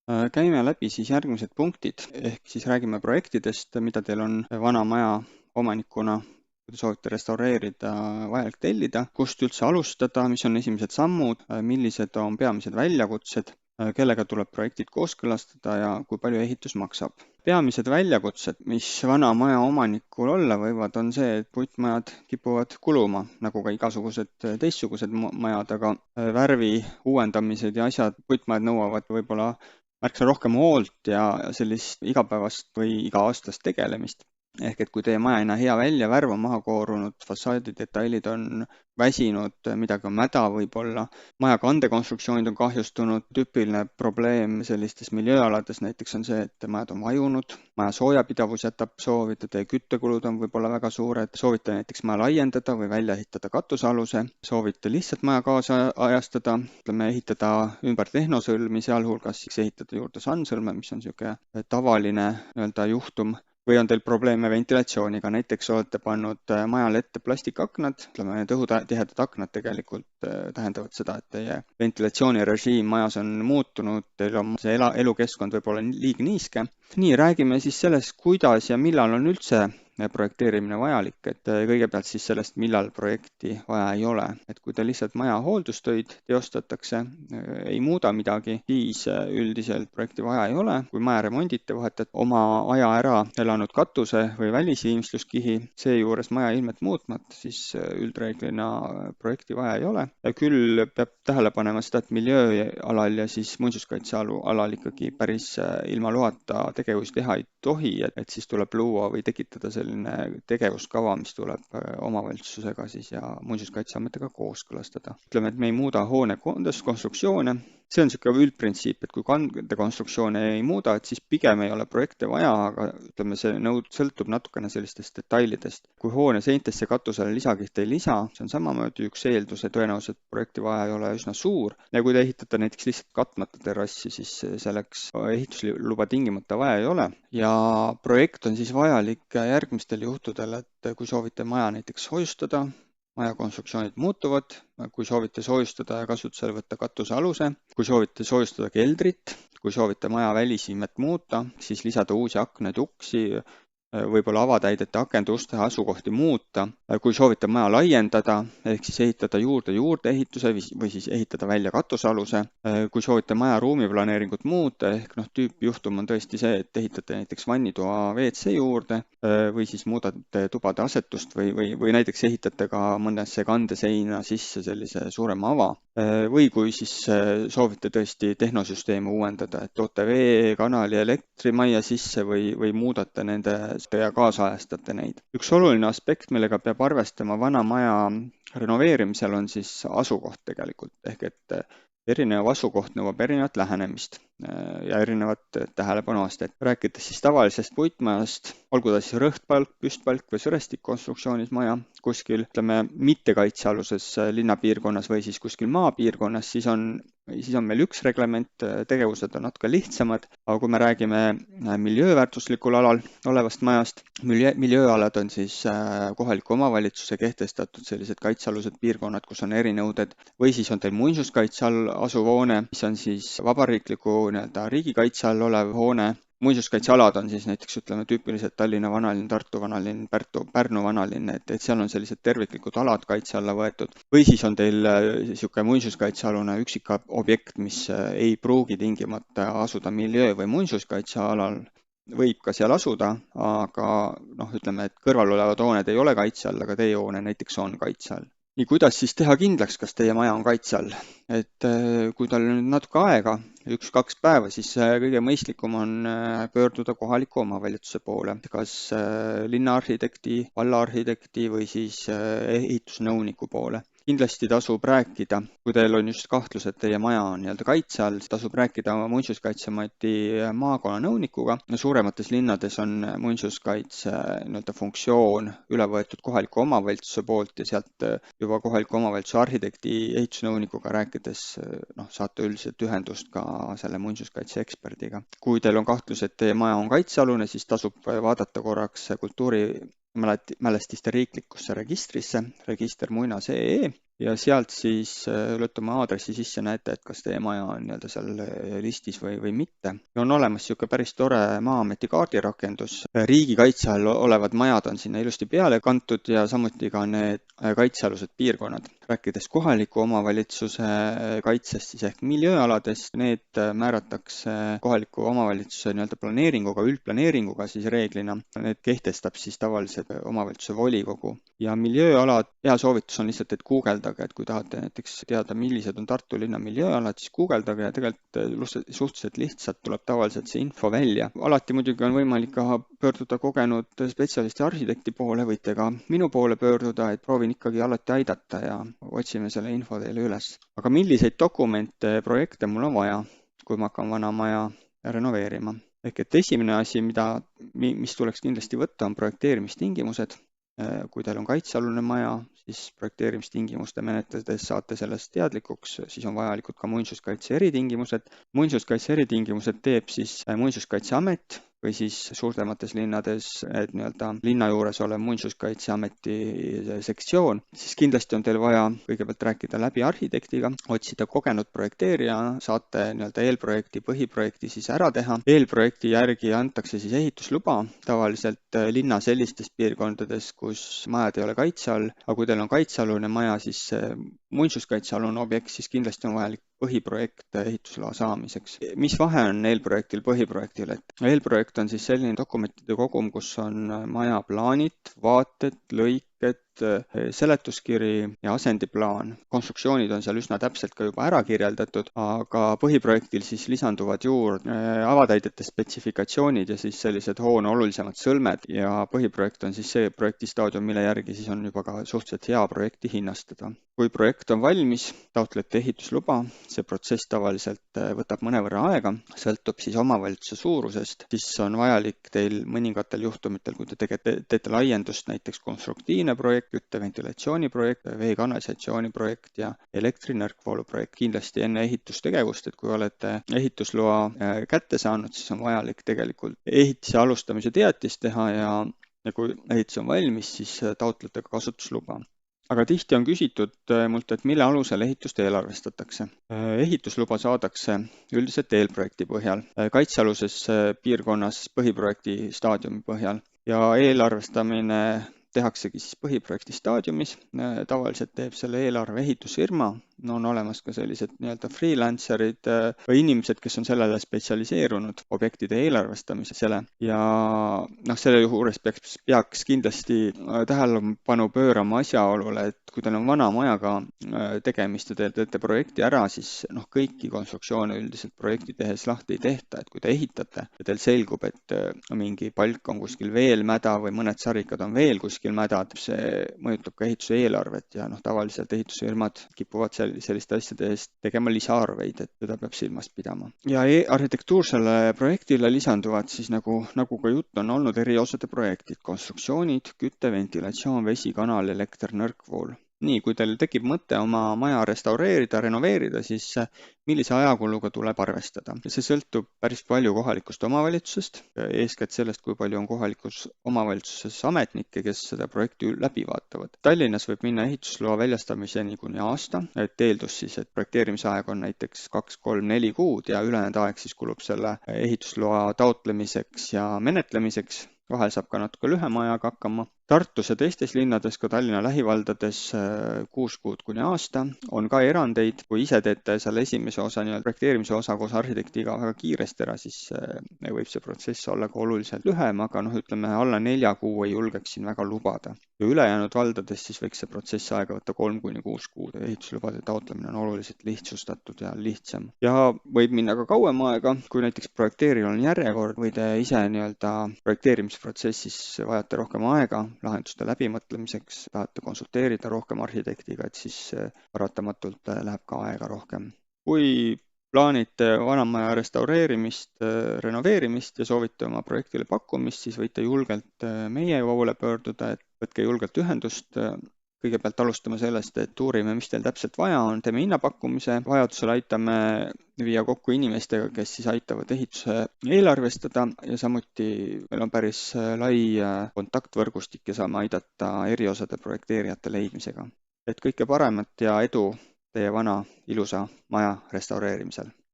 Käime läbi siis järgmised punktid, ehk siis räägime projektidest, mida teil on vana maja omanikuna, kui te soovite restaureerida, vajalik tellida, kust üldse alustada, mis on esimesed sammud, millised on peamised väljakutsed, kellega tuleb projektid kooskõlastada ja kui palju ehitus maksab. Peamised väljakutsed, mis vana maja omanikul olla võivad, on see, et puitmajad kipuvad kuluma, nagu ka igasugused teistsugused majad, aga värvi uuendamised ja asjad, puitmajad nõuavad võib-olla märksa rohkem hoolt ja sellist igapäevast või iga-aastast tegelemist. Ehk et kui teie maja ei näe hea välja, värv on maha koorunud, fassaadidetailid on väsinud, midagi on mäda võib-olla, maja kandekonstruktsioonid on kahjustunud, tüüpiline probleem sellistes miljööalades näiteks on see, et majad on vajunud, maja soojapidavus jätab soovida, teie küttekulud on võib-olla väga suured, soovite näiteks maja laiendada või välja ehitada katusealuse, soovite lihtsalt maja kaasajastada, ütleme ehitada ümber tehnosõlmi, sealhulgas siis ehitada juurde sandsõlme, mis on niisugune tavaline juhtum, või on teil probleeme ventilatsiooniga, näiteks olete pannud majale ette plastikaknad, ütleme need õhutihedad aknad tegelikult tähendavad seda, et teie ventilatsioonirežiim majas on muutunud, teil on see elukeskkond võib-olla liiga niiske. Nii, räägime siis sellest, kuidas ja millal on üldse projekteerimine vajalik, et kõigepealt siis sellest, millal projekti vaja ei ole. Et kui te lihtsalt maja hooldustöid teostatakse, ei muuda midagi, siis üldiselt projekti vaja ei ole. Kui maja remondite, vahetate oma aja ära elanud katuse või välisviimstluskihi, seejuures maja ilmet muutmata, siis üldreeglina projekti vaja ei ole. Küll peab tähele panema seda, et miljööalal ja siis muinsuskaitsealal ikkagi päris ilma loata tegevusi teha ei tohi, et siis tuleb luua või tekitada selline tegevuskava, mis tuleb omavalitsusega siis ja muinsuskaitseametiga kooskõlastada. Ütleme, et me ei muuda hoone konstruktsioone. See on niisugune üldprintsiip, et kui kandekonstruktsioone ei muuda, et siis pigem ei ole projekte vaja, aga ütleme, see sõltub natukene sellistest detailidest. Kui hoone seintesse katusele lisakiht ei lisa, see on samamoodi üks eeldus, et tõenäoliselt projekti vaja ei ole üsna suur. Ja kui te ehitate näiteks lihtsalt katmata terrassi, siis selleks ehitusluba tingimata vaja ei ole. Ja projekt on siis vajalik järgmistel juhtudel, et kui soovite maja näiteks soojustada, maja konstruktsioonid muutuvad, kui soovite soojustada ja kasutusele võtta katusealuse, kui soovite soojustada keldrit, kui soovite maja välisviimet muuta, siis lisada uusi aknaid, uksi, võib-olla avatäidete akenduste asukohti muuta, kui soovite maja laiendada, ehk siis ehitada juurdeehituse või siis ehitada välja katusealuse, kui soovite maja ruumiplaneeringut muuta, ehk tüüpjuhtum on tõesti see, et ehitate näiteks vannitoa WC juurde või siis muudate tubade asetust või näiteks ehitate ka mõnesse kandeseina sisse sellise suurema ava. Või kui siis soovite tõesti tehnosüsteemi uuendada, et toote vee, kanali, elektrimajja sisse või muudate nende ja kaasajastate neid. Üks oluline aspekt, millega peab arvestama vana maja renoveerimisel, on siis asukoht tegelikult, ehk et erinev asukoht nõuab erinevat lähenemist ja erinevat tähelepanuastet. Rääkides siis tavalisest puitmajast, olgu ta siis rõhtpalk, püstpalk või sõrestikkonstruktsioonis maja, kuskil ütleme mittekaitsealuses linnapiirkonnas või siis kuskil maapiirkonnas, siis on meil üks reglement, tegevused on natuke lihtsamad, aga kui me räägime miljööväärtuslikul alal olevast majast, miljööalad on siis kohaliku omavalitsuse kehtestatud sellised kaitsealused piirkonnad, kus on erinõuded, või siis on teil muinsuskaitse all asuv hoone, mis on siis vabariikliku riigikaitse all olev hoone. Muinsuskaitsealad on siis näiteks tüüpiliselt Tallinna vanalinn, Tartu vanalinn, Pärnu vanalinn, et seal on sellised terviklikud alad kaitse alla võetud. Või siis on teil niisugune muinsuskaitsealune üksikobjekt, mis ei pruugi tingimata asuda miljöö- või muinsuskaitsealal, võib ka seal asuda, aga ütleme, et kõrval olevad hooned ei ole kaitse all, aga teie hoone näiteks on kaitse all. Nii, kuidas siis teha kindlaks, kas teie maja on kaitse all? Et kui tal on natuke aega, 1-2 päeva, siis kõige mõistlikum on pöörduda kohaliku omavalitsuse poole, kas linnaarhitekti, vallaarhitekti või siis ehitusnõuniku poole. Kindlasti tasub rääkida, kui teil on just kahtlus, et teie maja on kaitse all, siis tasub rääkida muinsuskaitseameti maakonnanõunikuga. Suuremates linnades on muinsuskaitse funktsioon üle võetud kohaliku omavalitsuse poolt ja sealt juba kohaliku omavalitsuse arhitekti ehitusnõunikuga rääkides saate üldiselt ühendust ka selle muinsuskaitse eksperdiga. Kui teil on kahtlus, et teie maja on kaitsealune, siis tasub vaadata korraks kultuurimälestiste riiklikusse registrisse, register muina.ee ja sealt siis lööte oma aadressi sisse, näete, et kas teie maja on nii-öelda seal listis või mitte. Ja on olemas niisugune päris tore Maa-ameti kaardirakendus. Riigi kaitse all olevad majad on sinna ilusti peale kantud ja samuti ka need kaitsealused piirkonnad. Rääkides kohaliku omavalitsuse kaitsest, siis ehk miljööaladest, need määratakse kohaliku omavalitsuse nii-öelda planeeringuga, üldplaneeringuga siis reeglina. Need kehtestab siis tavaliselt omavalitsuse volikogu. Ja miljööalad, hea soovitus on lihtsalt, et guugeldage, et kui tahate näiteks teada, millised on Tartu linna miljööalad, siis guugeldage ja tegelikult suhteliselt lihtsalt tuleb tavaliselt see info välja. Alati muidugi on võimalik ka pöörduda kogenud spetsialisti arhitekti poole, võite ka minu poole pöörduda, et proovin ikkagi alati aidata ja otsime selle info teile üles. Aga milliseid dokumente, projekte mul on vaja, kui ma hakkan vana maja renoveerima? Ehk et esimene asi, mis tuleks kindlasti võtta, on projekteerimistingimused. Kui teil on kaitsealune maja, siis projekteerimistingimuste menetledes saate sellest teadlikuks, siis on vajalikud ka muinsuskaitse eritingimused. Muinsuskaitse eritingimused teeb siis Muinsuskaitseamet või siis suurtemates linnades nii-öelda linna juures olev Muinsuskaitseameti sektsioon, siis kindlasti on teil vaja kõigepealt rääkida läbi arhitektiga, otsida kogenud projekteerija, saate nii-öelda eelprojekti, põhiprojekti siis ära teha. Eelprojekti järgi antakse siis ehitusluba tavaliselt linna sellistes piirkondades, kus majad ei ole kaitse all, aga kui teil on kaitsealune maja, siis muinsuskaitsealune objekt, siis kindlasti on vajalik põhiprojekt ehitusloa saamiseks. Mis vahe on eelprojektil põhiprojektil? Eelprojekt on siis selline dokumentide kogum, kus on maja plaanid, vaated, lõiked, seletuskiri ja asendiplaan. Konstruktsioonid on seal üsna täpselt ka juba ära kirjeldatud, aga põhiprojektil siis lisanduvad juurde avatäidete spetsifikatsioonid ja siis sellised hoone olulisemad sõlmed ja põhiprojekt on siis see projektistaadium, mille järgi siis on juba ka suhteliselt hea projekti hinnastada. Kui projekt on valmis, taotlete ehitusluba, see protsess tavaliselt võtab mõnevõrra aega, sõltub siis omavalitsuse suurusest, siis on vajalik teil mõningatel juhtumitel, kui te teete laiendust, näiteks konstruktiivne projekt, kütteventilatsiooniprojekt, vee-kanalisatsiooni projekt ja elektrinõrkvooluprojekt. Kindlasti enne ehitustegevust, et kui olete ehitusloa kätte saanud, siis on vajalik tegelikult ehituse alustamise teatis teha ja kui ehitus on valmis, siis taotlete ka kasutusluba. Aga tihti on küsitud mult, et mille alusel ehitust eelarvestatakse. Ehitusluba saadakse üldiselt eelprojekti põhjal, kaitsealuses piirkonnas põhiprojekti staadiumi põhjal ja eelarvestamine tehaksegi siis põhiprojekti staadiumis. Tavaliselt teeb selle eelarve ehitusfirma, on olemas ka sellised nii-öelda freelancerid või inimesed, kes on sellele spetsialiseerunud objektide eelarvestamisele ja selle juures peaks kindlasti tähelepanu pöörama asjaolule, et kui teil on vana majaga tegemist ja te teete projekti ära, siis kõiki konstruktsioone üldiselt projekti tehes lahti ei tehta, et kui te ehitate ja teil selgub, et mingi palk on kuskil veel mäda või mõned sarikad on veel kuskil mädad, see mõjutab ka ehituse eelarvet ja tavaliselt ehitusfirmad kipuvad selliste asjade eest tegema lisaarveid, et seda peab silmas pidama. Ja arhitektuursele projektile lisanduvad siis nagu ka jutt on olnud eriosade projektid, konstruktsioonid, küte, ventilatsioon, vesi, kanal, elekter, nõrkvool. Nii, kui teil tekib mõte oma maja restaureerida, renoveerida, siis millise ajakuluga tuleb arvestada? See sõltub päris palju kohalikust omavalitsusest, eeskätt sellest, kui palju on kohalikus omavalitsuses ametnikke, kes seda projekti läbi vaatavad. Tallinnas võib minna ehitusloa väljastamiseni kuni aasta, et eeldus siis, et projekteerimise aeg on näiteks 2, 3, 4 kuud ja ülejäänud aeg siis kulub selle ehitusloa taotlemiseks ja menetlemiseks. Vahel saab ka natuke lühema ajaga hakkama. Tartus ja teistes linnades, ka Tallinna lähivaldades 6 kuud kuni aasta. On ka erandeid, kui ise teete selle esimese osa, projekteerimise osa koos arhitektiga väga kiiresti ära, siis võib see protsess olla ka oluliselt lühem, aga ütleme alla 4 kuu ei julgeks siin väga lubada. Ja ülejäänud valdades siis võiks see protsess aega võtta 3 kuni 6 kuud. Ehituslubade taotlemine on oluliselt lihtsustatud ja lihtsam. Ja võib minna ka kauem aega, kui näiteks projekteerijal on järjekord või te ise projekteerimisprotsessis vajate rohkem aega lahenduste läbimõtlemiseks, tahate konsulteerida rohkem arhitektiga, et siis paratamatult läheb ka aega rohkem. Kui plaanite vanamaja restaureerimist, renoveerimist ja soovite oma projektile pakkumist, siis võite julgelt meie poole pöörduda, et võtke julgelt ühendust. Kõigepealt alustame sellest, et uurime, mis teil täpselt vaja on, teeme hinnapakkumise, vajadusel aitame viia kokku inimestega, kes siis aitavad ehituse eelarvestada ja samuti meil on päris lai kontaktvõrgustik ja saame aidata eriosade projekteerijate leidmisega. et kõike paremat ja edu teie vana ilusa maja restaureerimisel!